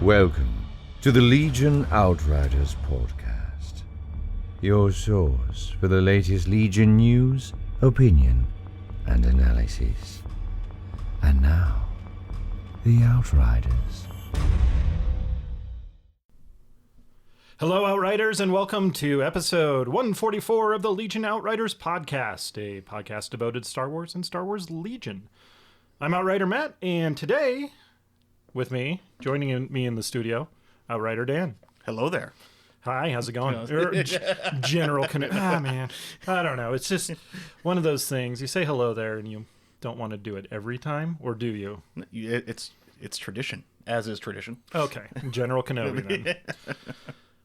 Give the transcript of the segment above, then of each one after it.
Welcome to the Legion Outriders podcast, your source for the latest Legion news, opinion, and analysis. And now, the Outriders. Hello, Outriders, and welcome to episode 144 of the Legion Outriders podcast, a podcast devoted to Star Wars and Star Wars Legion. I'm Outrider Matt, and today, with me, joining me in the studio, Outrider Dan. Hello there. Hi, how's it going? General man. I don't know. It's just one of those things. You say hello there, and you don't want to do it every time, or do you? It's tradition, as is tradition. Okay, General Kenobi then.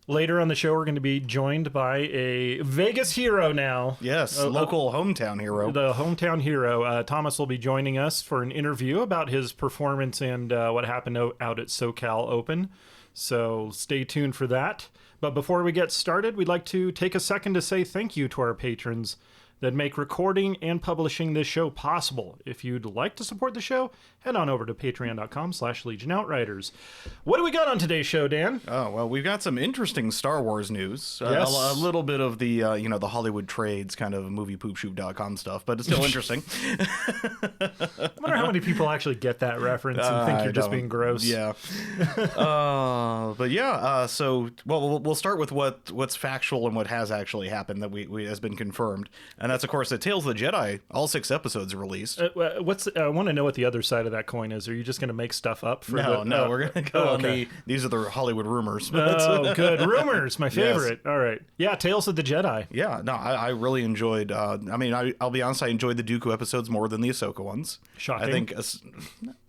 Later on the show, we're going to be joined by a Vegas hero now. Yes, local hometown hero. The hometown hero. Thomas will be joining us for an interview about his performance and what happened out at SoCal Open. So stay tuned for that. But before we get started, we'd like to take a second to say thank you to our patrons that make recording and publishing this show possible. If you'd like to support the show, head on over to patreon.com/Legion Outriders. What do we got on today's show, Dan? Oh, well, we've got some interesting Star Wars news. Yes. A little bit of the, the Hollywood trades kind of moviepoopshoot.com stuff, but it's still interesting. I wonder how many people actually get that reference and think you're just being gross. Yeah. So we'll start with what's factual and what has actually happened that we has been confirmed. And that's, of course, that Tales of the Jedi, all 6 episodes are released. I want to know what the other side of that coin is. Are you just going to make stuff up? No, we're going to go on these are the Hollywood rumors. Oh, good. Rumors, my favorite. Yes. All right. Yeah, Tales of the Jedi. Yeah, no, I really enjoyed, I'll be honest, I enjoyed the Dooku episodes more than the Ahsoka ones. Shocking. I think,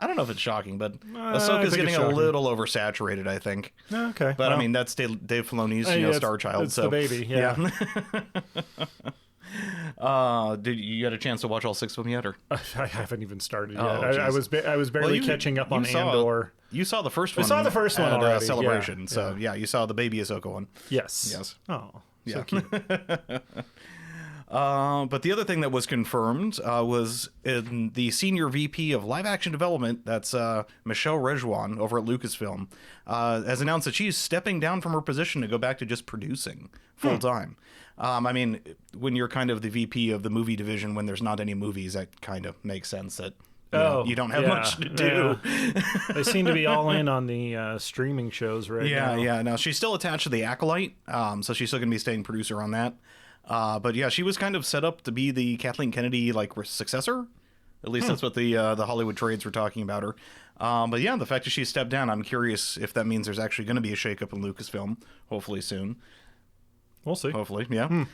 I don't know if it's shocking, but Ahsoka's getting a little oversaturated, I think. Okay. But, well, that's Dave Filoni's, Star Child. It's the baby, yeah. Did you get a chance to watch all 6 of them yet, or? I haven't even started yet. Oh, I was barely catching up on Andor. You saw the first one. I saw the first one at already. Celebration. Yeah, so you saw the baby Ahsoka one. Yes. Oh, so yeah. cute. But the other thing that was confirmed was in the senior VP of live action development, that's Michelle Rejuan over at Lucasfilm, has announced that she's stepping down from her position to go back to just producing full time. When you're kind of the VP of the movie division, when there's not any movies, that kind of makes sense that you don't have much to do. Yeah. They seem to be all in on the streaming shows right now. Yeah. Now, she's still attached to The Acolyte, so she's still going to be staying producer on that. But yeah, she was kind of set up to be the Kathleen Kennedy successor. At least that's what the Hollywood trades were talking about her. But yeah, the fact that she stepped down, I'm curious if that means there's actually going to be a shakeup in Lucasfilm, hopefully soon. We'll see. Hopefully, yeah.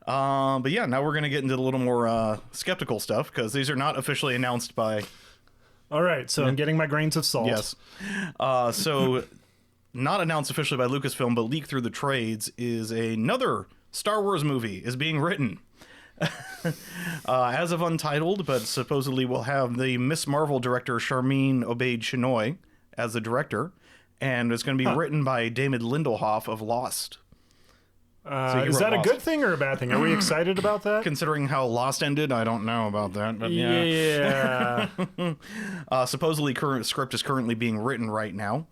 But yeah, now we're going to get into a little more skeptical stuff, because these are not officially announced by... All right, so I'm getting my grains of salt. Yes. So not announced officially by Lucasfilm, but leaked through the trades, is another Star Wars movie is being written. As of Untitled, but supposedly will have the Miss Marvel director Charmin Obaid-Chinoy as the director, and it's going to be written by David Lindelof of Lost. Is that a good thing or a bad thing? Are we excited about that? Considering how Lost ended, I don't know about that, but yeah. Supposedly, current script is currently being written right now.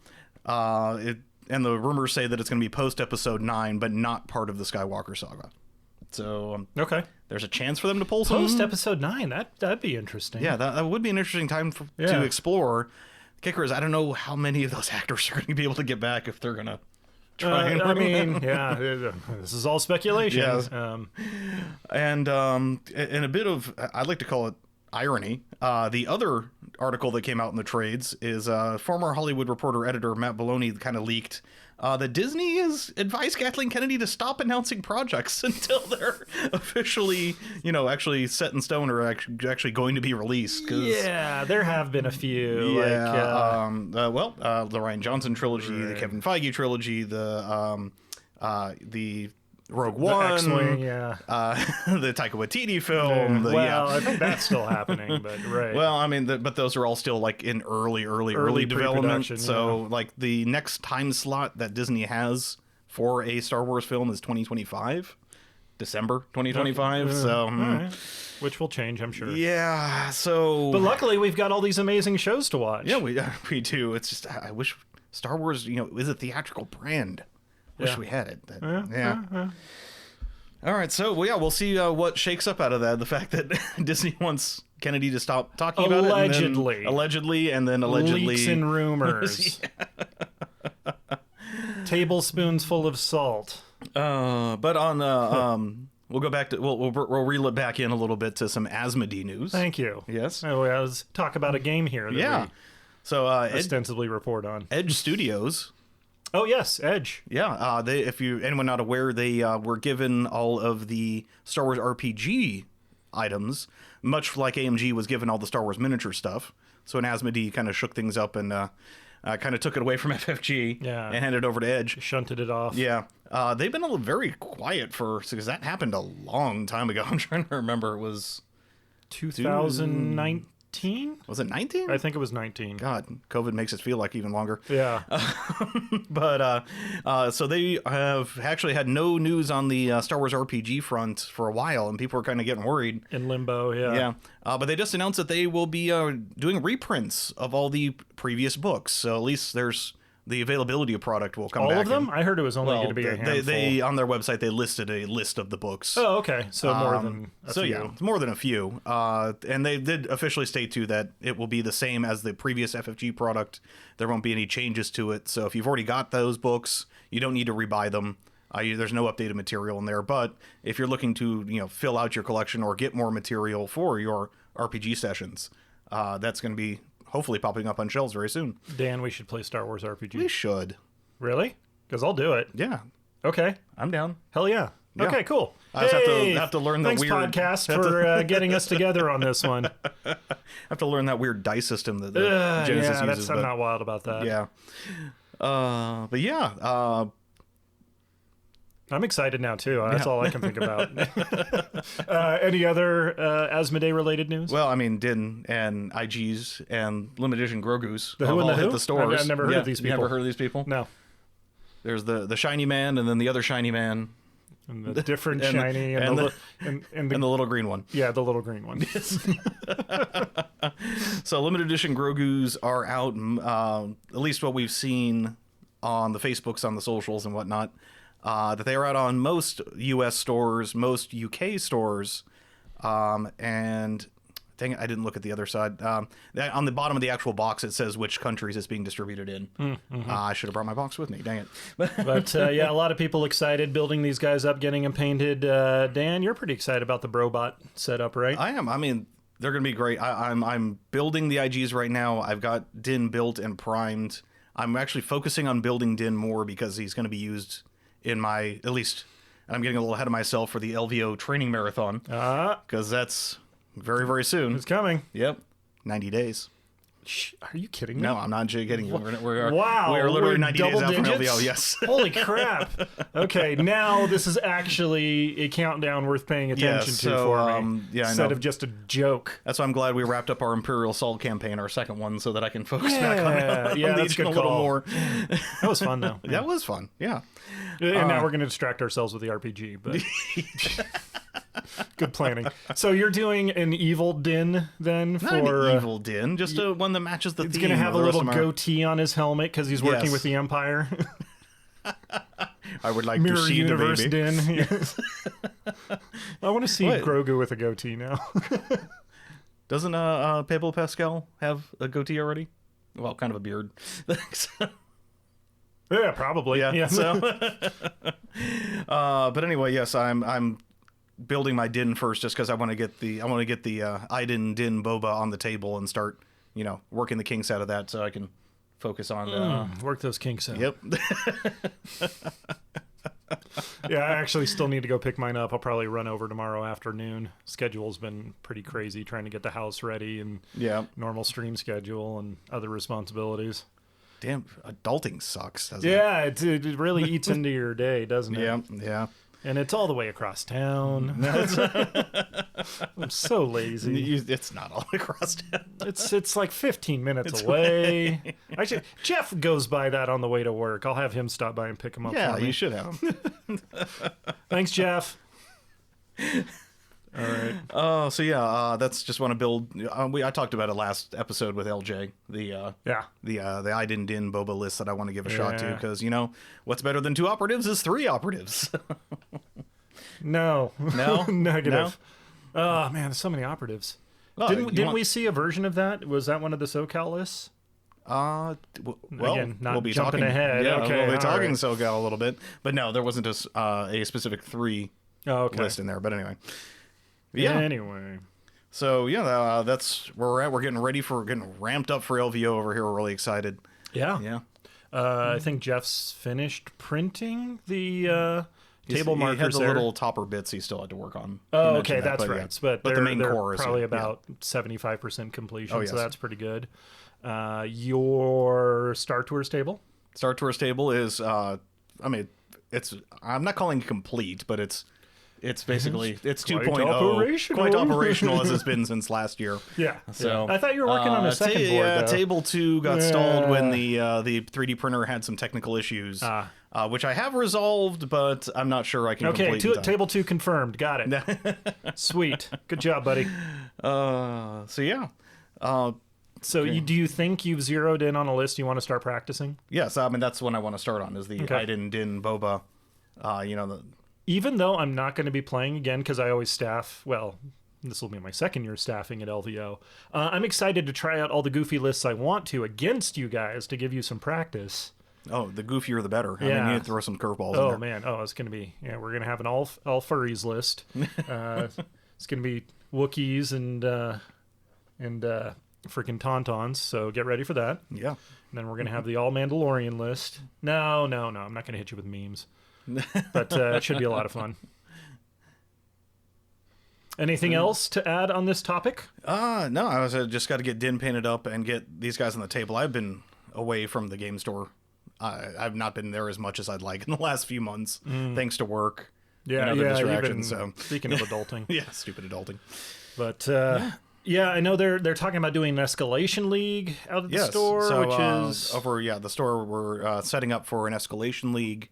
And the rumors say that it's going to be post-episode 9, but not part of the Skywalker saga. So, okay, there's a chance for them to pull some... Post-episode 9, that'd be interesting. Yeah, that would be an interesting time to explore. The kicker is, I don't know how many of those actors are going to be able to get back if they're going to try this is all speculation. Yes. And a bit of, I'd like to call it irony, the other article that came out in the trades is former Hollywood Reporter editor Matt Belloni kind of leaked that Disney has advised Kathleen Kennedy to stop announcing projects until they're officially, actually set in stone or actually going to be released. Yeah, there have been a few. Yeah, the Rian Johnson trilogy, the Kevin Feige trilogy, the Rogue One, X-Wing, the Taika Waititi film. I think that's still happening, but right. Well, but those are all still in early development. So the next time slot that Disney has for a Star Wars film is 2025, December 2025. Okay. So, right. Which will change, I'm sure. Yeah. So, but luckily we've got all these amazing shows to watch. Yeah, we do. It's just I wish Star Wars, is a theatrical brand. Wish we had it. All right, so we'll see what shakes up out of that. The fact that Disney wants Kennedy to stop talking about it. Allegedly, and then leaks and rumors. Tablespoons full of salt. But on we'll go back to we'll reel it back in a little bit to some Asmodee news. Thank you. Yes. Let's talk about a game here. That we so ostensibly report on Edge Studios. Oh yes, Edge. Yeah, if anyone not aware, they were given all of the Star Wars RPG items, much like AMG was given all the Star Wars miniature stuff. So an Asmodee kind of shook things up and kind of took it away from FFG and handed it over to Edge. Shunted it off. Yeah, they've been very quiet because that happened a long time ago. I'm trying to remember. It was 2019. Was it 19? I think it was 19. God, COVID makes it feel like even longer. Yeah. But so they have actually had no news on the Star Wars RPG front for a while, and people were kind of getting worried. In limbo, yeah. Yeah. But they just announced that they will be doing reprints of all the previous books. So at least there's the availability of product will come back. All of them? I heard it was only going to be a handful. They on their website, they listed a list of the books. Oh, okay. So more than a few. Yeah, it's more than a few. And they did officially state, too, that it will be the same as the previous FFG product. There won't be any changes to it. So if you've already got those books, you don't need to rebuy them. There's no updated material in there. But if you're looking to, fill out your collection or get more material for your RPG sessions, that's going to be hopefully popping up on shelves very soon. Dan, we should play Star Wars RPG. We should. Really? Because I'll do it. Yeah. Okay. I'm down. Hell yeah. Yeah. Okay, cool. I just have to learn the thanks, weird... podcast, for getting us together on this one. I have to learn that weird dice system that the Genesis uses. I'm not wild about that. Yeah. But yeah... I'm excited now, too. That's all I can think about. Any other Asmodee-related news? Well, I mean, Din and IGs and limited edition Grogu's the who and the hit who? the stores. I've never heard of these people. Never heard of these people? No. There's the shiny man and then the other shiny man. And the different shiny and the little green one. Yeah, the little green one. So limited edition Grogu's are out, at least what we've seen on the Facebooks, on the socials and whatnot. That they are out on most U.S. stores, most UK stores, and dang it, I didn't look at the other side. On the bottom of the actual box, it says which countries it's being distributed in. I should have brought my box with me. Dang it. But yeah, a lot of people excited building these guys up, getting them painted. Dan, you're pretty excited about the Brobot setup, right? I am. I mean, they're going to be great. I'm building the IGs right now. I've got Din built and primed. I'm actually focusing on building Din more because he's going to be used in my, at least, and I'm getting a little ahead of myself for the LVO training marathon, because that's very, very soon. It's coming. Yep. 90 days. Are you kidding me? No, I'm not kidding you. Wow. We are literally 90 days out from digits? LVO, yes. Holy crap. Okay, now this is actually a countdown worth paying attention to for me. Instead of just a joke. That's why I'm glad we wrapped up our Imperial Salt campaign, our second one, so that I can focus back on Legion a little more. That was fun, though. That was fun, yeah. And now we're going to distract ourselves with the RPG, but... Good planning. So you're doing an evil Din then? Not an evil Din, just one that matches the theme. He's going to have a little goatee on his helmet because he's working with the Empire. I would like Mirror to see Universe the baby. Din. Yes. I want to see Grogu with a goatee now. Doesn't Pedro Pascal have a goatee already? Well, kind of a beard. Yeah, probably. Yeah. So, but anyway, yes, I'm building my Din first, just because I want to get the Iden Din Boba on the table and start, working the kinks out of that, so I can focus on work those kinks out. Yep. Yeah, I actually still need to go pick mine up. I'll probably run over tomorrow afternoon. Schedule's been pretty crazy trying to get the house ready and normal stream schedule and other responsibilities. Damn, adulting sucks, doesn't it? It really eats into your day, doesn't it? Yeah. And it's all the way across town. I'm so lazy. It's not all across town. It's like 15 minutes away. Actually, Jeff goes by that on the way to work. I'll have him stop by and pick him up. Yeah, for me. you should have him. Thanks, Jeff. All right. So yeah, that's just want to build. I talked about it last episode with LJ. The I didn't din boba list that I want to give a shot to, because what's better than 2 operatives is 3 operatives. No. Negative. No? Oh man, there's so many operatives. Oh, Didn't we see a version of that? Was that one of the SoCal lists? Well, Again, not we'll be jumping talking ahead. Yeah, Okay, we'll be talking right. SoCal a little bit, but no, there wasn't a specific 3 list in there. But anyway, yeah. Anyway, so yeah, that's where we're at. We're getting ramped up for LVO over here. We're really excited. yeah. I think Jeff's finished printing the table He markers had the there. little topper bits he still had to work on. Oh, He mentioned okay, that, that's but, right. yeah. But the main they're core is probably about 75% completion, Oh, yes. so that's pretty good. Your Star Tours table? Star Tours table is I'm not calling it complete, but it's basically it's 2.0, operational. quite operational as it's been since last year. Yeah. So I thought you were working on a second board. Yeah, though. table 2 got stalled when the 3D printer had some technical issues, which I have resolved, but I'm not sure I can complete in time. Table 2 confirmed. Got it. Sweet. Good job, buddy. So yeah. So do you think you've zeroed in on a list you want to start practicing? Yes, I mean that's when I want to start on is the I didn't din boba. Even though I'm not going to be playing again because I always staff, well, this will be my second year staffing at LVO. I'm excited to try out all the goofy lists I want to against you guys to give you some practice. Oh, the goofier the better. I Yeah. mean, you need to throw some curveballs in Oh there. man, it's going to be we're going to have an all furries list. It's going to be Wookiees and freaking Tauntauns. So get ready for that. Yeah. And then we're going to have the all Mandalorian list. No, I'm not going to hit you with memes. But it should be a lot of fun. Anything else to add on this topic? No, I was just got to get din painted up and get these guys on the table. I've been away from the game store. I've not been there as much as I'd like in the last few months, thanks to work and other distractions. So speaking of adulting. yeah, stupid adulting. But yeah, I know they're talking about doing an escalation league out at the store, so, which is over the store. We're setting up for an escalation league,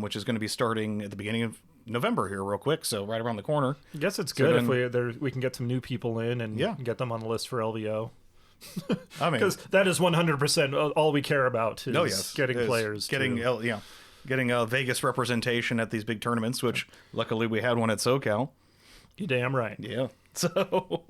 which is going to be starting at the beginning of November here, real quick. So right around the corner. I guess it's good if we can get some new people in and Yeah. get them on the list for LVO. I mean, Because that is 100% all we care about is getting players. getting Vegas representation at these big tournaments, which luckily we had one at SoCal. You're damn right. Yeah. So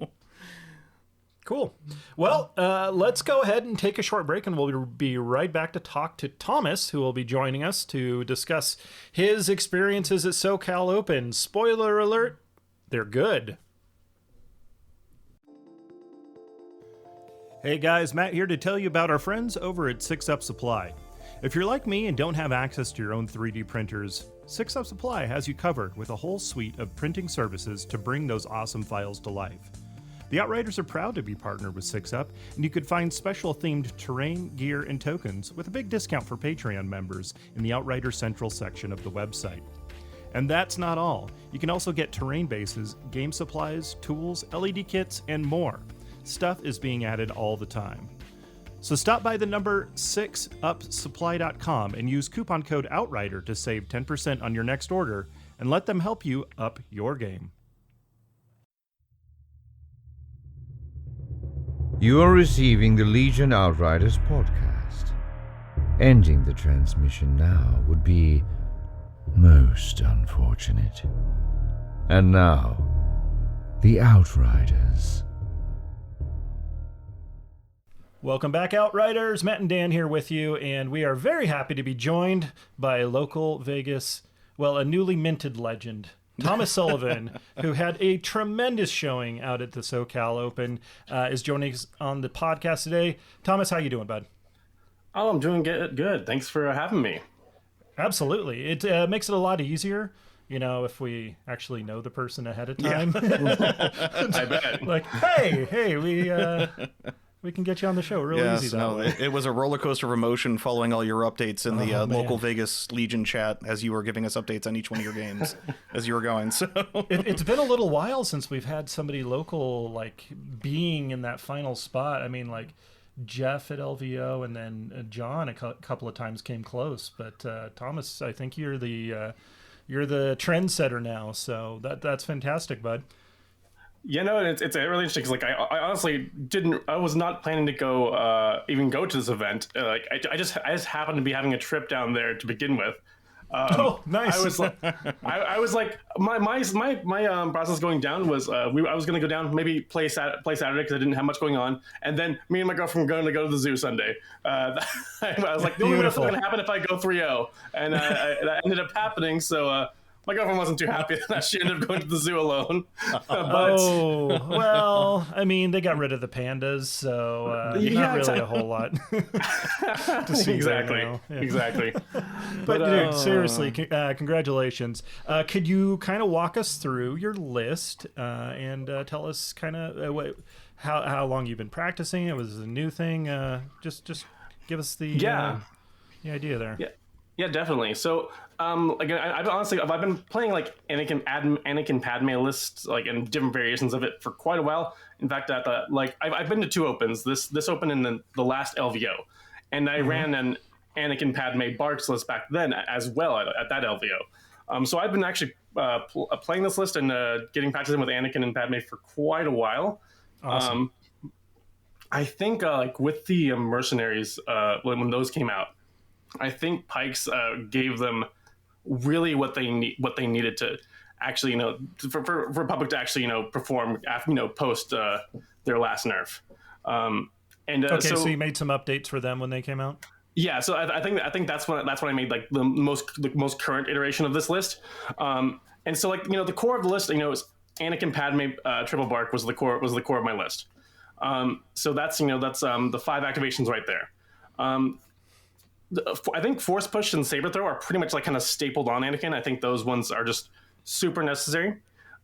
Cool. Well, let's go ahead and take a short break, and we'll be right back to talk to Thomas, who will be joining us to discuss his experiences at SoCal Open. Spoiler alert, they're good. Hey guys, Matt here to tell you about our friends over at 6up Supply. If you're like me and don't have access to your own 3D printers, 6up Supply has you covered with a whole suite of printing services to bring those awesome files to life. The Outriders are proud to be partnered with 6up, and you could find special themed terrain, gear, and tokens with a big discount for Patreon members in the Outriders Central section of the website. And that's not all. You can also get terrain bases, game supplies, tools, LED kits, and more. Stuff is being added all the time. So stop by the number 6upsupply.com and use coupon code OUTRIDER to save 10% on your next order, and let them help you up your game. You are receiving the Legion Outriders podcast. Ending the transmission now would be most unfortunate. And now, the Outriders. Welcome back, Outriders. Matt and Dan here with you, and we are very happy to be joined by local Vegas, well, a newly minted legend, Thomas Sullivan, who had a tremendous showing out at the SoCal Open, is joining us on the podcast today. Thomas, how you doing, bud? Oh, I'm doing good. Thanks for having me. Absolutely. It makes it a lot easier, if we actually know the person ahead of time. I bet. Like, hey, we can get you on the show real easy that way. It was a roller coaster of emotion following all your updates in the man. local Vegas Legion chat as you were giving us updates on each one of your games as you were going. So It's been a little while since we've had somebody local being in that final spot. I mean, Jeff at LVO and then John a couple of times came close, but Thomas, I think you're the you're the trendsetter now. So that's fantastic, bud. You know, it's really interesting because, like, I honestly I was not planning to even go to this event. I just happened to be having a trip down there to begin with. Oh, nice. I was like, my process going down was I was going to go down, maybe play Saturday because I didn't have much going on, and then me and my girlfriend were going to go to the zoo Sunday. I was like, the only way that's going to happen if I go 3-0, and that ended up happening. So. My girlfriend wasn't too happy that she ended up going to the zoo alone. Well, I mean, they got rid of the pandas, so not really a whole lot to see exactly. there now. Yeah. Exactly. But dude, seriously, congratulations. Could you kind of walk us through your list and tell us kind of how long you've been practicing? It was a new thing. Just give us the idea there. Yeah, definitely. So, again, I've been playing like Anakin Padme lists, like, in different variations of it for quite a while. In fact, I've been to 2 opens. This open and the last LVO, and I ran an Anakin Padme Barks list back then as well at that LVO. So I've been actually playing this list and getting practicing with Anakin and Padme for quite a while. Awesome. I think like with the mercenaries when those came out. I think Pikes gave them really what they needed to actually, for Republic to actually, perform after, post their last nerf. So you made some updates for them when they came out. Yeah, so I think that's when I made like the most current iteration of this list. And so, like, the core of the list, is Anakin Padme triple bark was the core of my list. So that's the 5 activations right there. I think Force Push and Saber Throw are pretty much like kind of stapled on Anakin. I think those ones are just super necessary.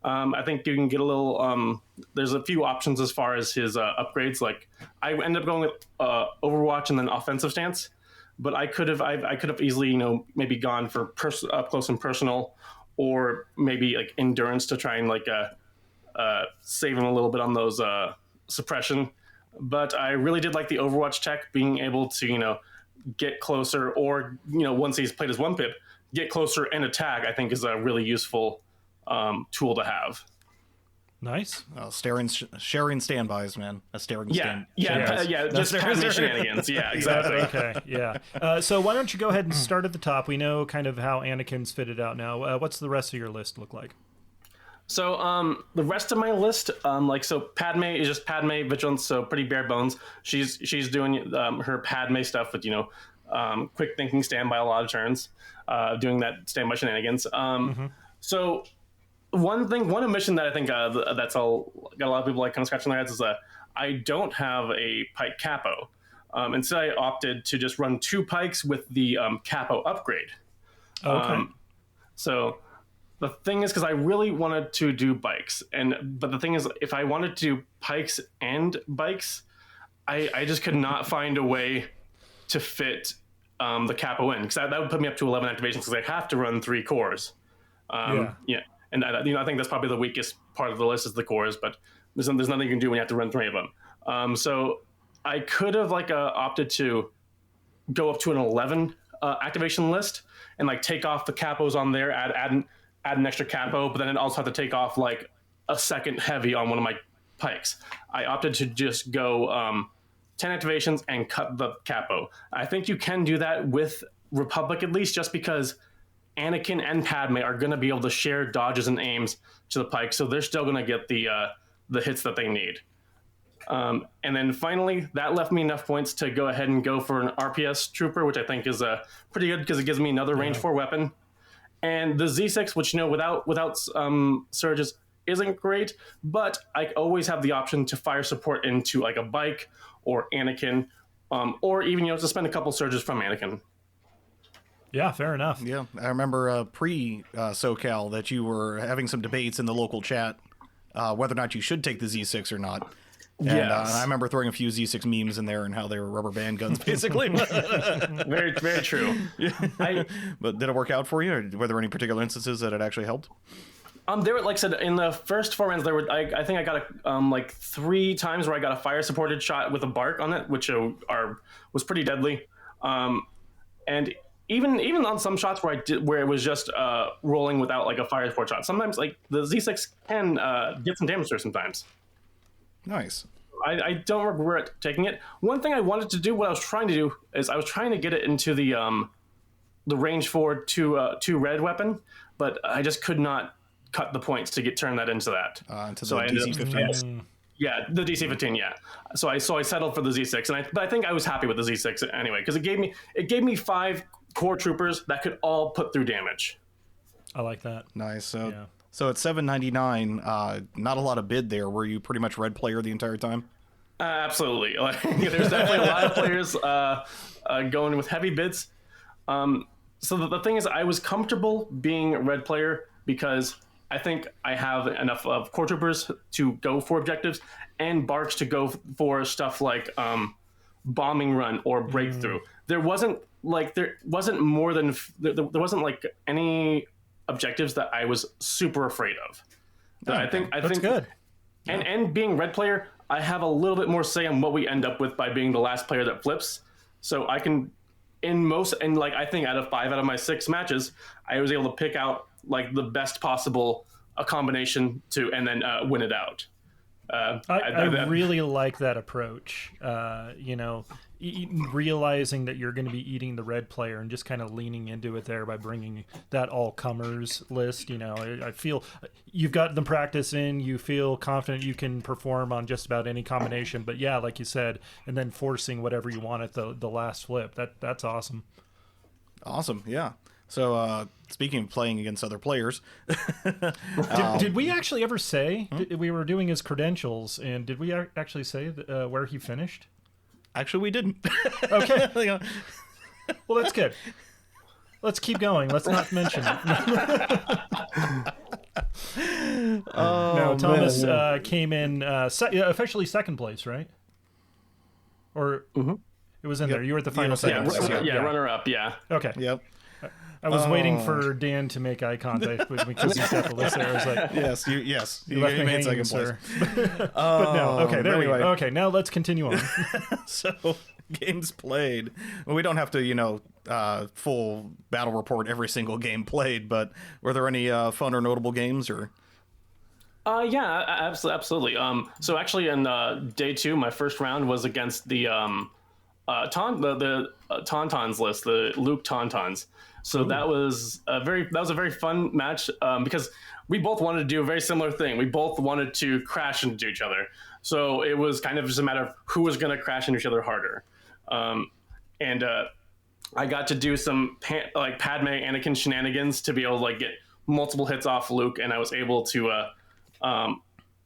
I think you can get a little. There's a few options as far as his upgrades. Like I ended up going with Overwatch and then Offensive Stance, but I could have easily maybe gone for up close and personal, or maybe like Endurance to try and like save him a little bit on those suppression. But I really did like the Overwatch tech, being able to get closer, or once he's played his 1-pip, get closer and attack. I think is a really useful tool to have. Nice. Sharing standbys, man. Just Padme shenanigans. Yeah, exactly. Okay, yeah. So why don't you go ahead and start at the top? We know kind of how Anakin's fitted out now. What's the rest of your list look like? So the rest of my list, so Padme is just Padme Vigilance, so pretty bare bones. She's doing her Padme stuff with quick thinking, standby a lot of turns, doing that standby shenanigans. So one omission that I think that's got a lot of people like kind of scratching their heads is I don't have a Pike Capo. Instead, I opted to just run 2 Pikes with the Capo upgrade. Okay. So the thing is, because I really wanted to do bikes, but the thing is, if I wanted to do Pikes and bikes, I just could not find a way to fit the Capo in, because that would put me up to 11 activations, because I have to run 3 cores. Yeah. And I think that's probably the weakest part of the list is the cores, but there's nothing you can do when you have to run 3 of them. So I could have opted to go up to an 11 activation list and like take off the capos on there, add an extra capo, but then I'd also have to take off like a second heavy on one of my pikes. I opted to just go 10 activations and cut the capo. I think you can do that with Republic at least, just because Anakin and Padme are going to be able to share dodges and aims to the pike, so they're still going to get the hits that they need. And then finally, that left me enough points to go ahead and go for an RPS Trooper, which I think is pretty good because it gives me another range 4 weapon. And the Z6, which without surges isn't great, but I always have the option to fire support into like a bike or Anakin, or even to spend a couple surges from Anakin. Yeah, fair enough. Yeah, I remember pre SoCal that you were having some debates in the local chat whether or not you should take the Z6 or not. And Yes. I remember throwing a few Z6 memes in there and how they were rubber band guns, basically. Very, very true. But did it work out for you, or were there any particular instances that it actually helped? There were, like I said, in the first 4 rounds, there were I think I got like 3 times where I got a fire supported shot with a bark on it, which was pretty deadly. And even on some shots where it was just rolling without like a fire support shot, sometimes like the Z6 can get some damage there sometimes. Nice. I don't regret taking it. One thing I wanted to do, what I was trying to do, is I was trying to get it into the range forward two red weapon, but I just could not cut the points to turn that into that. Into so the I DC-15. Yeah, the DC-15. Yeah. So I settled for the Z6, but I think I was happy with the Z6 anyway because it gave me 5 core troopers that could all put through damage. I like that. Nice. So at $7.99, not a lot of bid there. Were you pretty much red player the entire time? Absolutely. There's definitely a lot of players going with heavy bids. So the thing is, I was comfortable being a red player because I think I have enough of core troopers to go for objectives and barks to go for stuff like bombing run or breakthrough. There wasn't more than there wasn't like any objectives that I was super afraid of. I think good. And being red player, I have a little bit more say on what we end up with by being the last player that flips. So I can, I think out of 5 out of my 6 matches, I was able to pick out like the best possible combination and then win it out. I really like that approach. Realizing that you're going to be eating the red player and just kind of leaning into it there by bringing that all comers list. I feel you've got the practice in, you feel confident you can perform on just about any combination, but yeah, like you said, and then forcing whatever you want at the last flip. That's awesome. Awesome. Yeah. So, speaking of playing against other players, did we actually ever say we were doing his credentials, and did we actually say where he finished? Actually, we didn't. Okay. Well, that's good. Let's keep going. Let's not mention it. No, Thomas came in officially second place, right? Or it was in there. You were at the final second. Yeah, runner up. Yeah. Okay. Yep. I was waiting for Dan to make eye contact with me because he's got the list there. I was like, yes, you left me made hanging, second place. But no, okay, there anyway. we go. Okay, now let's continue on. So, games played. Well, we don't have to, full battle report every single game played, but were there any fun or notable games or? Yeah, absolutely. So actually, in day 2, my first round was against the Tauntauns list, the Luke Tauntauns. So that was a very fun match because we both wanted to do a very similar thing. We both wanted to crash into each other. So it was kind of just a matter of who was going to crash into each other harder. And I got to do some Padme Anakin shenanigans to be able to like get multiple hits off Luke, and I was able to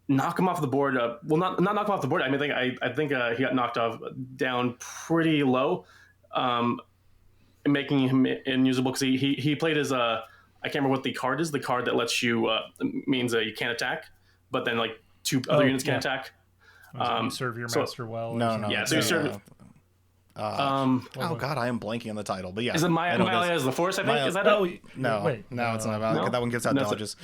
knock him off the board. Well, not knock him off the board. I mean, I think he got knocked down pretty low. Making him unusable because he played as I can't remember what the card is. The card that lets you means you can't attack, but then like 2 other units can attack. You serve your master well. No. Yeah, so you serve. Oh God, I am blanking on the title, but yeah. Is it Maya as the Force? I think is that it? No, it's not about that one. Gives out dodges.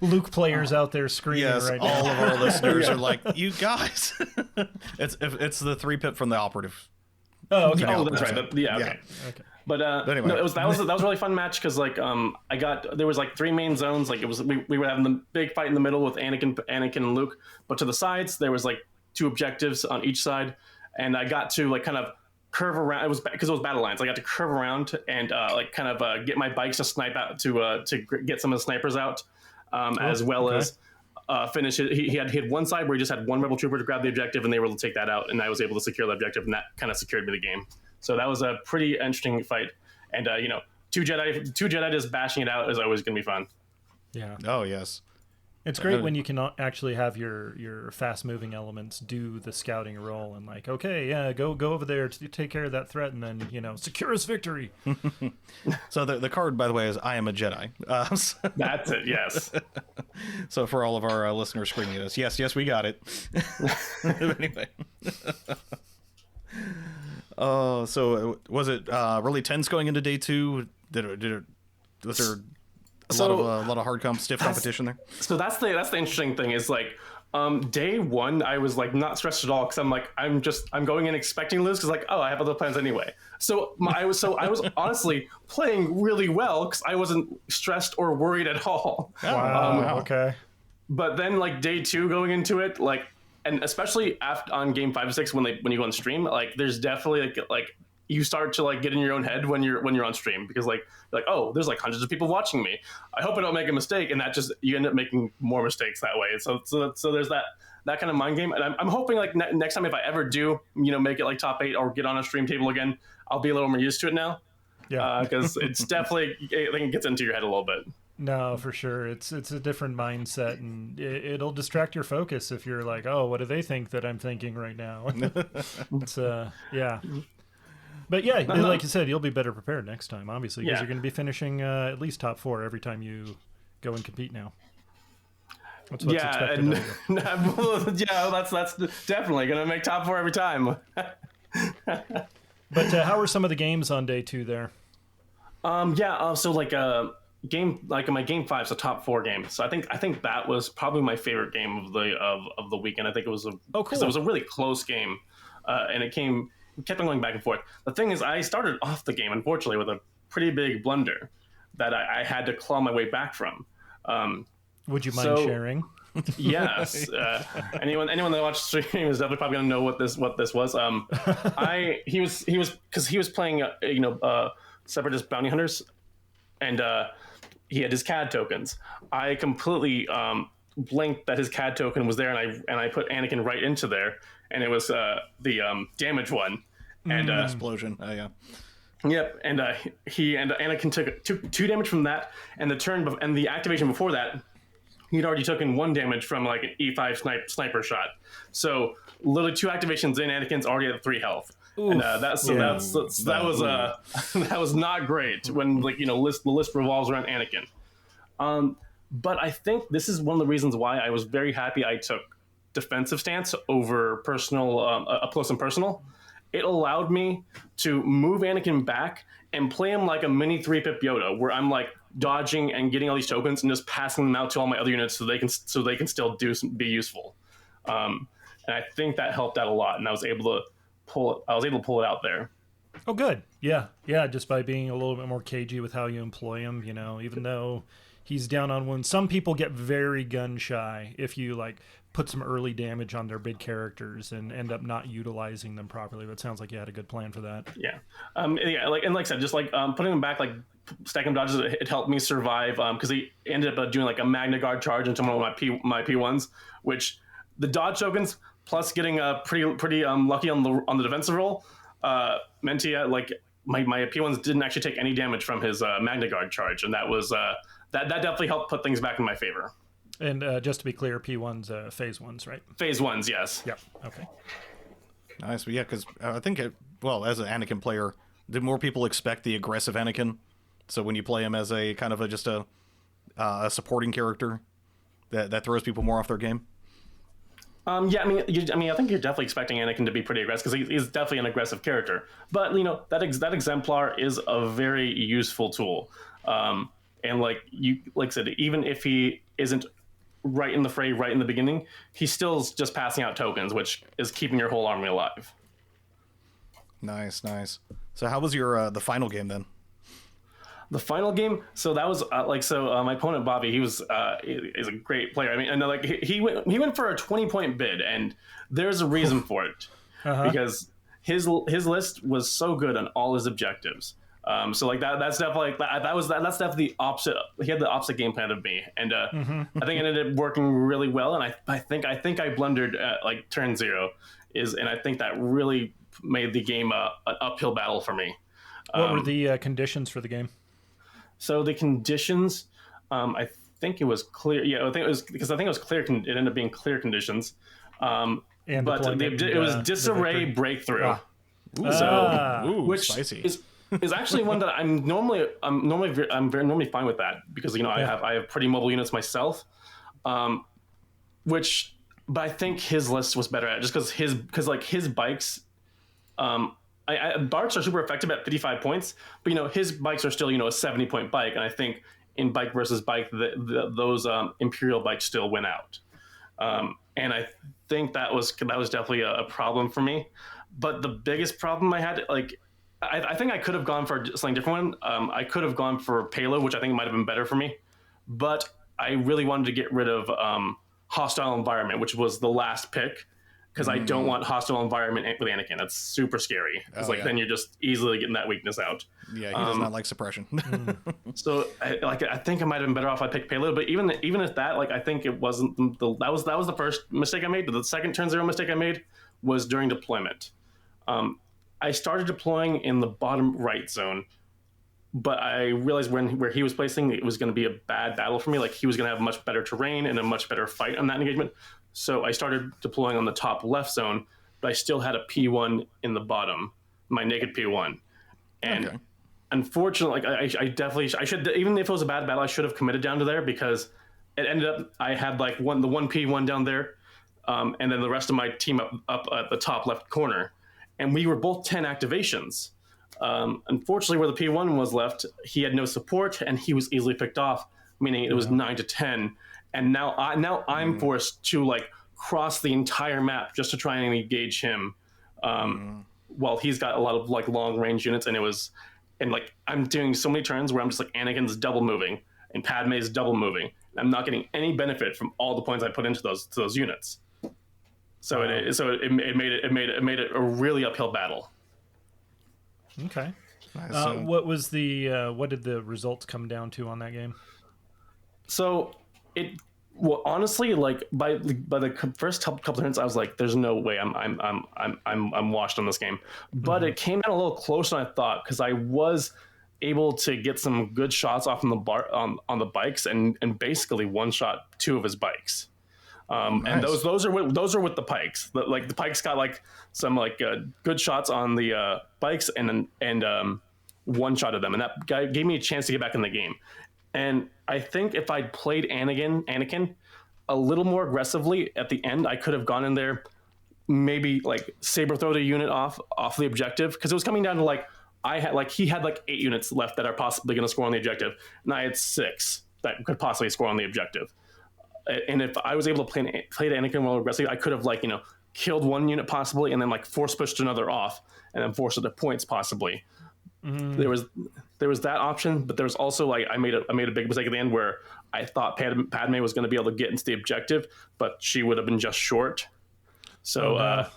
Luke players out there screaming right now. All of our listeners are like, you guys. It's the 3-pip from the operative. Oh, okay. That's right. Okay. But anyway. no, that was a really fun match because there was like 3 main zones. Like we were having the big fight in the middle with Anakin and Luke, but to the sides there was like 2 objectives on each side, and I got to like kind of curve around. It was because it was battle lines. I got to curve around and get my bikes to snipe out to get some of the snipers out, as well as finish it. He had hit one side where he just had 1 rebel trooper to grab the objective, and they were able to take that out, and I was able to secure the objective, and that kind of secured me the game. So that was a pretty interesting fight, and 2 Jedi just bashing it out is always going to be fun. Yeah. Oh yes. It's great when you can actually have your fast moving elements do the scouting role and like, okay, yeah, go over there to take care of that threat, and then secure his victory. So the card, by the way, is I am a Jedi. That's it. Yes. So for all of our listeners screaming at us, yes, we got it. Anyway. So was it really tense going into day 2? Was there a lot of hard stiff competition there? So that's the interesting thing is like Day one, I was like not stressed at all because I'm going in expecting to lose because like, oh, I have other plans anyway. I was honestly playing really well because I wasn't stressed or worried at all. Wow. Okay. But then like day two going into it, like, and especially after on game 5 or 6 when you go on stream, like there's definitely like you start to like get in your own head when you're on stream because like oh, there's like hundreds of people watching me. I hope I don't make a mistake, and that just you end up making more mistakes that way. So there's that kind of mind game, and I'm hoping like next time if I ever do make it like top 8 or get on a stream table again, I'll be a little more used to it now. Yeah, because it's definitely I think it gets into your head a little bit. No, for sure. It's a different mindset, and it'll distract your focus if you're like, oh, what do they think that I'm thinking right now? It's yeah. But yeah, like you said, you'll be better prepared next time, obviously, because you're going to be finishing at least top 4 every time you go and compete now. That's what's expected of you. That's definitely going to make top 4 every time. But how are some of the games on day 2 there? So like my game 5 is a top 4 game. So I think that was probably my favorite game of the weekend. I think it was because it was a really close game, and it kept on going back and forth. The thing is, I started off the game, unfortunately, with a pretty big blunder that I had to claw my way back from. Would you mind sharing? Yes. Anyone that watched stream is definitely probably going to know what this was. He was playing Separatist Bounty Hunters, and he had his CAD tokens. I completely blinked that his CAD token was there, and I put Anakin right into there, and it was the damage one, and explosion. Oh yeah. Yep, and Anakin took 2 damage from that, and the activation before that, he'd already taken 1 damage from like an E5 sniper shot. So literally 2 activations in, Anakin's already at 3 health. Oof, and that was not great when the list revolves around Anakin. But I think this is one of the reasons why I was very happy I took defensive stance over personal, up close and personal. It allowed me to move Anakin back and play him like a mini 3-pip Yoda, where I'm like dodging and getting all these tokens and just passing them out to all my other units so they can still be useful. And I think that helped out a lot, and I was able to pull it out there. Oh, good. Yeah. Just by being a little bit more cagey with how you employ him, even though he's down on wounds. Some people get very gun shy if you like put some early damage on their big characters and end up not utilizing them properly. But it sounds like you had a good plan for that. Yeah. Like I said, just like putting him back, like stacking dodges, it helped me survive because he ended up doing like a Magna Guard charge into one of my P1s, which the dodge tokens plus getting pretty lucky on the defensive roll meant like my P1s didn't actually take any damage from his Magna Guard charge, and that was that definitely helped put things back in my favor. And just to be clear, P1's phase 1s, right? Phase 1s, yes. Yep. Okay. Nice. But yeah, because I think as an Anakin player, did more people expect the aggressive Anakin? So when you play him as a kind of just a supporting character, that throws people more off their game. I think you're definitely expecting Anakin to be pretty aggressive because he's definitely an aggressive character. But that exemplar is a very useful tool. And like I said, even if he isn't right in the fray right in the beginning, he's still just passing out tokens, which is keeping your whole army alive. Nice. So how was your the final game then? The final game, so that was my opponent Bobby. He was is a great player. I mean, and like he went for a 20-point bid, and there's a reason for it because his list was so good on all his objectives. So like that's definitely that's definitely the opposite. He had the opposite game plan of me, and I think it ended up working really well. And I think I blundered at like turn 0 and I think that really made the game an uphill battle for me. What were the conditions for the game? So the conditions, I think it was clear. Yeah, I think it was clear. It ended up being clear conditions. But it was disarray breakthrough. Which spicy. is actually one that I'm normally fine with that because I have pretty mobile units myself. But I think his list was better at it just because his bikes. Barks are super effective at 55 points, but his bikes are still a 70-point bike, and I think in bike versus bike those Imperial bikes still win out. and I think that was definitely a problem for me. But the biggest problem I had, like, I think I could have gone for something different one. I could have gone for payload, which I think might have been better for me. But I really wanted to get rid of hostile environment, which was the last pick, because I don't want hostile environment with Anakin. That's super scary. It's then you're just easily getting that weakness out. Yeah, he does not like suppression. So I think I might have been better off I picked payload. But even if that, like, I think it wasn't that was the first mistake I made. But the second turn zero mistake I made was during deployment. I started deploying in the bottom right zone, but I realized where he was placing, it was going to be a bad battle for me. Like, he was going to have much better terrain and a much better fight on that engagement. So I started deploying on the top left zone, but I still had a P1 in the bottom, my naked P1. And unfortunately, like, I should, even if it was a bad battle, I should have committed down to there, because it ended up, I had like the one P1 down there, and then the rest of my team up at the top left corner. And we were both 10 activations. Unfortunately, where the P1 was left, he had no support, and he was easily picked off, meaning it was 9 to 10. And now I'm forced to, like, cross the entire map just to try and engage him, while he's got a lot of, like, long range units. And like, I'm doing so many turns where I'm just like, Anakin's double moving and Padme's double moving. I'm not getting any benefit from all the points I put into those units. So it made it a really uphill battle. Okay. Nice. What did the results come down to on that game? So honestly, like, by the first couple turns, I was like, "There's no way I'm washed on this game." But it came out a little closer than I thought, because I was able to get some good shots off on the bikes and basically one shot 2 of his bikes. Nice. And those are with the pikes. Like, the pikes got like some like good shots on the bikes and one shot of them, and that guy gave me a chance to get back in the game. And I think if I'd played Anakin a little more aggressively at the end, I could have gone in there, maybe like saber throw the unit off the objective, because it was coming down to like, he had like 8 units left that are possibly going to score on the objective, and I had 6 that could possibly score on the objective. And if I was able to play Anakin more aggressively, I could have, like, killed one unit possibly, and then like force pushed another off, and then forced it to points possibly. There was that option, but there was also, like, I made a big mistake at the end where I thought Padme was going to be able to get into the objective, but she would have been just short. So that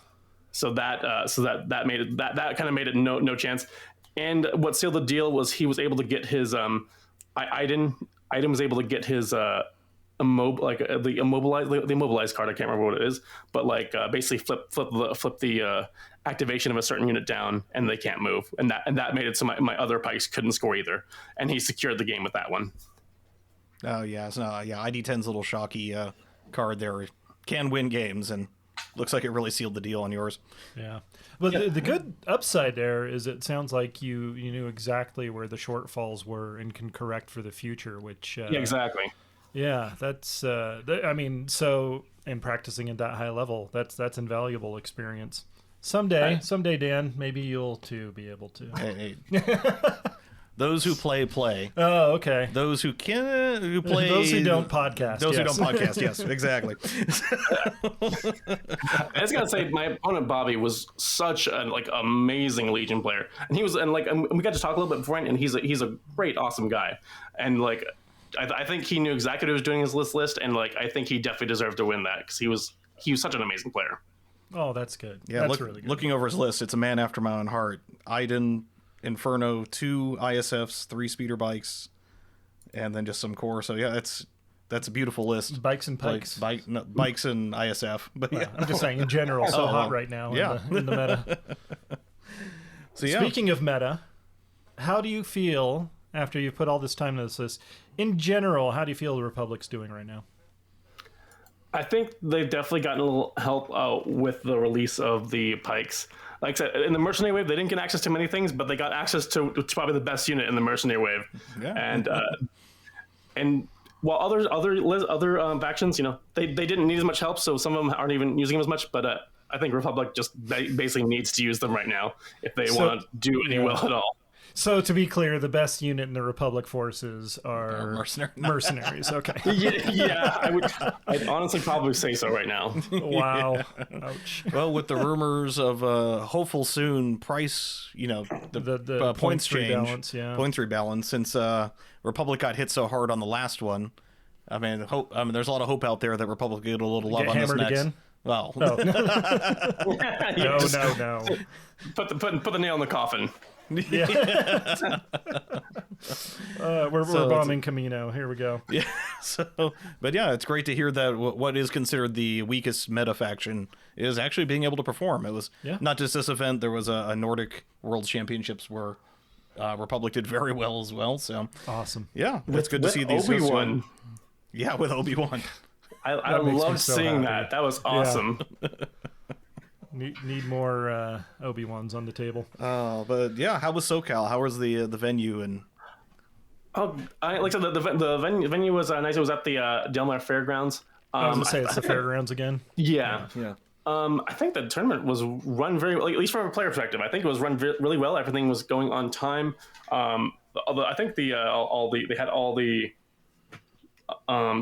made it that kind of made it no chance. And what sealed the deal was he was able to get his Iden was able to get his the immobilized card. I can't remember what it is, but like basically flip the activation of a certain unit down, and they can't move, and that made it so my other pikes couldn't score either, and he secured the game with that one. Oh yeah, so ID10's little shocky card there can win games, and looks like it really sealed the deal on yours. Yeah, but the good upside there is it sounds like you knew exactly where the shortfalls were and can correct for the future, which exactly. Yeah, that's I mean, so in practicing at that high level, that's invaluable experience. Someday, Dan, maybe you'll too be able to. Hey. Those who play. Oh, okay. Those who play. Those who don't podcast. Who don't podcast. Yes, exactly. I just gotta say, my opponent Bobby was such an amazing Legion player, and we got to talk a little bit beforehand, and he's a great, awesome guy, and like. I think he knew exactly what he was doing in his list, and like I think he definitely deserved to win that because he was such an amazing player. Oh, that's good. Yeah, that's really good. Looking over his list, it's a man after my own heart. Iden, Inferno, 2 ISFs, 3 speeder bikes, and then just some core. So yeah, that's a beautiful list. Bikes and pikes. Bikes and ISF. But yeah, I'm just saying in general, so hot right now. Yeah. in the meta. So yeah. Speaking of meta, how do you feel after you've put all this time into this list? In general, how do you feel the Republic's doing right now? I think they've definitely gotten a little help with the release of the pikes. Like I said, in the mercenary wave, they didn't get access to many things, but they got access to probably the best unit in the mercenary wave. Yeah. And while other factions, they didn't need as much help, so some of them aren't even using them as much. But I think Republic just basically needs to use them right now if they want to do any well at all. So to be clear, the best unit in the Republic forces are mercenaries. Okay. I'd honestly probably say so right now. Wow. Ouch. Well, with the rumors of hopeful soon price, the points change, points rebalance, since Republic got hit so hard on the last one. I mean, there's a lot of hope out there that Republic get a little love on this next. Again? Well, no. Put the nail in the coffin. Yeah. We're bombing Camino. Here we go. Yeah. But yeah, it's great to hear that what is considered the weakest meta faction is actually being able to perform. It was not just this event. There was a Nordic World Championships where Republic did very well as well. So awesome. Yeah, it's good to see these. Obi-Wan. Yeah, with Obi-Wan. I loved seeing that. That was awesome. Yeah. Need more Obi-Wans on the table. But yeah, how was SoCal? How was the venue? And like I said, the venue was nice. It was at the Del Mar Fairgrounds. I was gonna say it's the fairgrounds again. Yeah. I think the tournament was run very well, at least from a player perspective. I think it was run really well. Everything was going on time. Although I think they had all the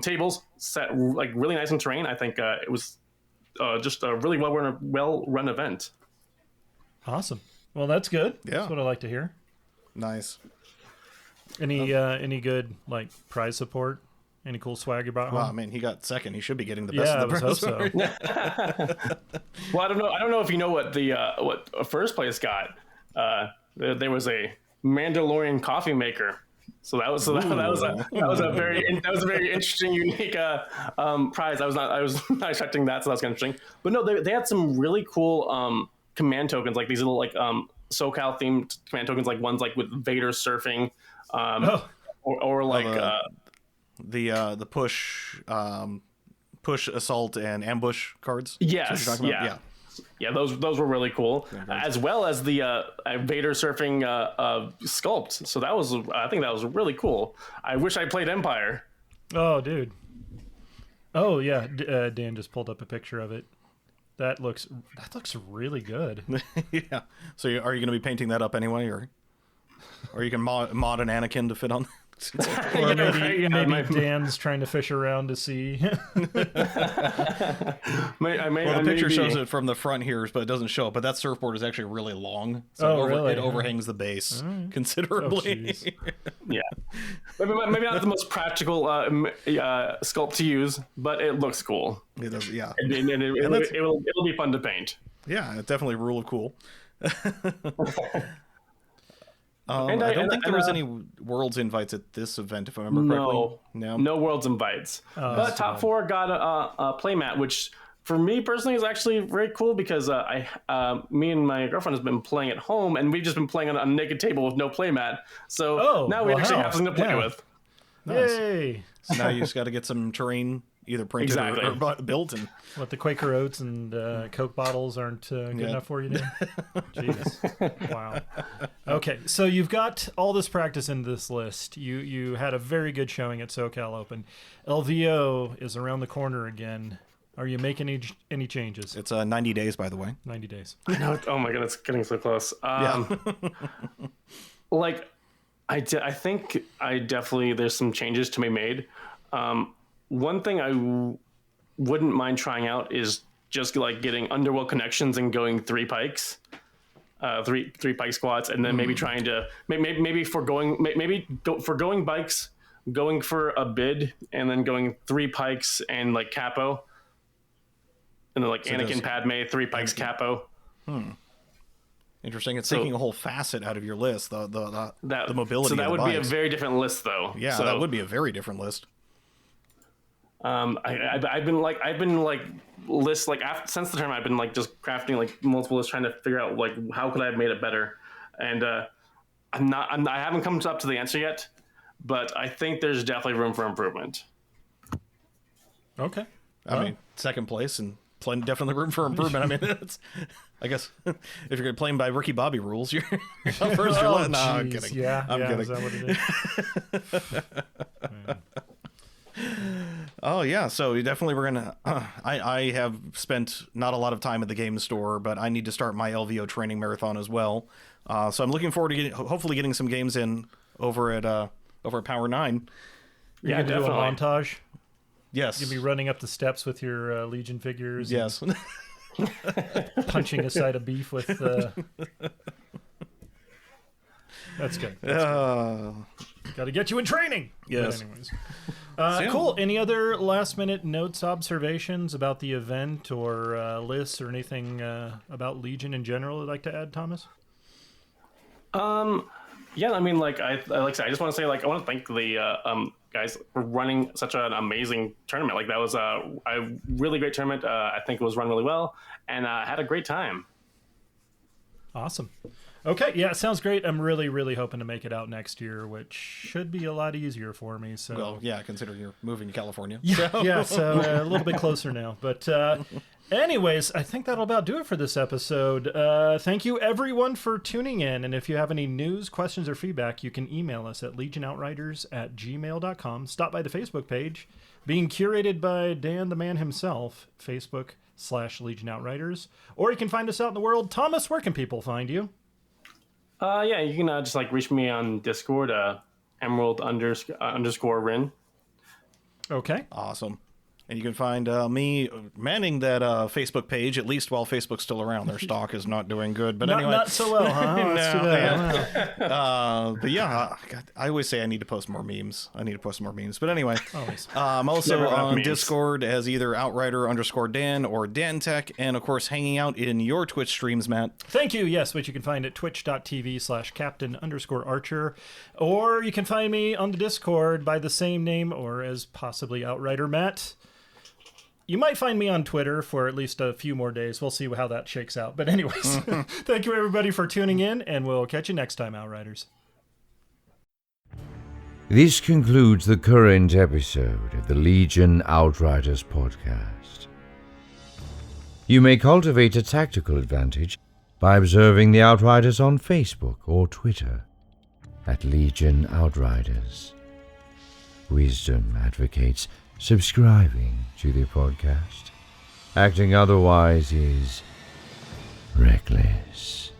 tables set like really nice in terrain. I think it was just a really well run event. Awesome. Well, that's good. Yeah. That's what I like to hear. Nice. Any good like prize support? Any cool swag you brought home? Well, I mean, he got second. He should be getting the best of the prize. So. Well, I don't know if you know what the what first place got. There was a Mandalorian coffee maker. So that was a very interesting, unique prize. I was not expecting that, so that was kind of interesting. But no, they had some really cool command tokens, like these little like SoCal themed command tokens, like ones like with Vader surfing, or like the push assault and ambush cards. Yes, yeah, those were really cool, as well as the Vader surfing sculpt. So I think that was really cool. I wish I played Empire. Oh, dude. Oh yeah, Dan just pulled up a picture of it. That looks really good. Yeah. So are you going to be painting that up anyway, or you can mod an Anakin to fit on? Or maybe Dan's trying to fish around to see. The picture shows it from the front here, but it doesn't show it. But that surfboard is actually really long, so it overhangs the base considerably. Yeah, maybe not the most practical sculpt to use, but it looks cool. It does, yeah, and it'll be fun to paint. Yeah, it's definitely real cool. I don't think there was any Worlds invites at this event, if I remember correctly. No Worlds invites. But top four got a playmat, which for me personally is actually very cool because me and my girlfriend has been playing at home, and we've just been playing on a naked table with no playmat. So now we actually have something to play with. Nice. Yay! So now you just got to get some terrain either printed or built. And what, the Quaker Oats and Coke bottles aren't good enough for you, Dan? Jeez. Wow. Okay, so you've got all this practice in this list. You had a very good showing at SoCal Open. LVO is around the corner again. Are you making any changes? It's 90 days, by the way. 90 days. I know. Oh my god, it's getting so close. Like, I think I definitely there's some changes to be made. One thing I wouldn't mind trying out is just like getting underworld connections and going three pikes, three pike squats, and then maybe trying to maybe forgoing bikes, going for a bid, and then going three pikes and like capo, and then like so Anakin Padme, three pikes capo. Interesting. It's taking a whole facet out of your list. The mobility. So that would bikes. be a very different list, though. Yeah, so that would be a very different list. I've been lists like since the tournament I've been like just crafting like multiple lists trying to figure out like how could I have made it better, and I haven't come up to the answer yet, but I think there's definitely room for improvement. Okay. I mean, second place and definitely room for improvement. I mean, I guess if you're playing by Ricky Bobby rules, you're first. No, I'm kidding. Yeah, I'm kidding. Is that what it is? Oh yeah, so you definitely we're gonna. I have spent not a lot of time at the game store, but I need to start my LVO training marathon as well. So I'm looking forward to hopefully getting some games in over at Power 9. You're gonna do a montage. Yes. You'll be running up the steps with your Legion figures. Yes. Punching a side of beef with. That's good. Got to get you in training. Yes. But anyways. Cool. Any other last-minute notes, observations about the event or lists or anything about Legion in general you'd like to add, Thomas? Yeah, I mean, like I just want to say, like, I want to thank the guys for running such an amazing tournament. Like, that was a really great tournament. I think it was run really well, and I had a great time. Awesome. Okay, yeah, sounds great. I'm really, really hoping to make it out next year, which should be a lot easier for me. So, well, yeah, considering you're moving to California. Yeah, so a little bit closer now. But anyways, I think that'll about do it for this episode. Thank you, everyone, for tuning in. And if you have any news, questions, or feedback, you can email us at legionoutriders@gmail.com. Stop by the Facebook page, being curated by Dan the Man himself, Facebook/Legion Outriders. Or you can find us out in the world. Thomas, where can people find you? Yeah, you can just like reach me on Discord, Emerald_Rin. Okay. Awesome. And you can find me manning that Facebook page, at least while Facebook's still around. Their stock is not doing good. But anyway. Not so well, huh? That's too bad. But yeah, I always say I need to post more memes. But anyway, Always. I'm also on memes. Discord as either Outrider_Dan or DanTech, and of course hanging out in your Twitch streams, Matt. Thank you. Yes, which you can find at twitch.tv/Captain_Archer. Or you can find me on the Discord by the same name or as possibly Outrider Matt. You might find me on Twitter for at least a few more days. We'll see how that shakes out. But anyways, thank you everybody for tuning in, and we'll catch you next time, Outriders. This concludes the current episode of the Legion Outriders podcast. You may cultivate a tactical advantage by observing the Outriders on Facebook or Twitter at Legion Outriders. Wisdom advocates subscribing to the podcast. Acting otherwise is reckless.